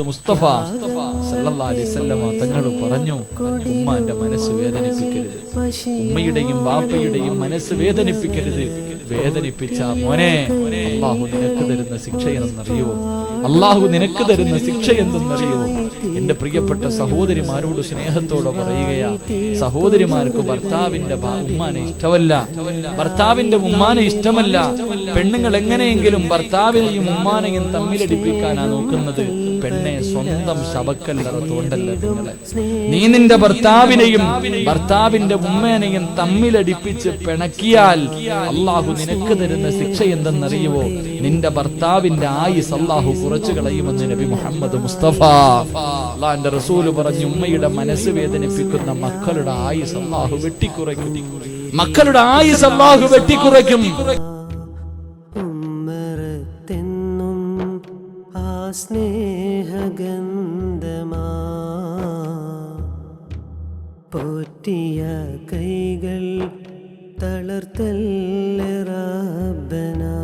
മുസ്തഫ സല്ലല്ലാഹു അലൈഹി വസല്ലം തങ്ങൾ പറഞ്ഞു, ഉമ്മാന്റെ മനസ്സ് വേദനിപ്പിക്കരുത്, ഉമ്മയുടെയും ബാപ്പയുടെയും മനസ്സ് വേദനിപ്പിക്കരുത്. വേദനിപ്പിച്ച മോനെ അല്ലാഹു നിനക്ക് തരുന്ന ശിക്ഷ എന്തെന്നറിയോ? അല്ലാഹു നിനക്ക് തരുന്ന ശിക്ഷ എന്തെന്നറിയോ? എന്റെ പ്രിയപ്പെട്ട സഹോദരിമാരോട് സ്നേഹത്തോടെ പറയുകയാ, സഹോദരിമാർക്ക് ഭർത്താവിന്റെ ഉമ്മാനെ ഇഷ്ടമല്ല, ഭർത്താവിന്റെ ഉമ്മാനെ ഇഷ്ടമല്ല. പെണ്ണുങ്ങൾ എങ്ങനെയെങ്കിലും ഭർത്താവിനെയും ഉമ്മാനെയും തമ്മിലടിപ്പിക്കാനാ നോക്കുന്നത്. പെണ്ണെ, സ്വന്തം ശബക്കല്ലറ തോണ്ടല്ല നിങ്ങളെ. നീ നിന്റെ ഭർത്താവിനെയും ഭർത്താവിന്റെ ഉമ്മേനെയും തമ്മിലടിപ്പിച്ച് പിണക്കിയാൽ അല്ലാഹു നിനക്ക് തരുന്ന ശിക്ഷ എന്തെന്നറിയുവോ? നിന്റെ ഭർത്താവിന്റെ ആയുസ് അല്ലാഹു കുറച്ചു കളയുമെന്ന് നബി മുഹമ്മദ് മുസ്തഫ അല്ലാഹുവിന്റെ റസൂൽ പറഞ്ഞു. ഉമ്മയുടെ മനസ്സ് വേദനിപ്പിക്കുന്ന മക്കളുടെ ആയുസ് അല്ലാഹു വെട്ടിക്കുറയ്ക്കും. മക്കളുടെ ആയുസ് അല്ലാഹു വെട്ടിക്കുറയ്ക്കും. സ്നേഹഗന്ധമാ പോറ്റിയ കൈകൾ തളർത്തല്ല റബ്ബനാ.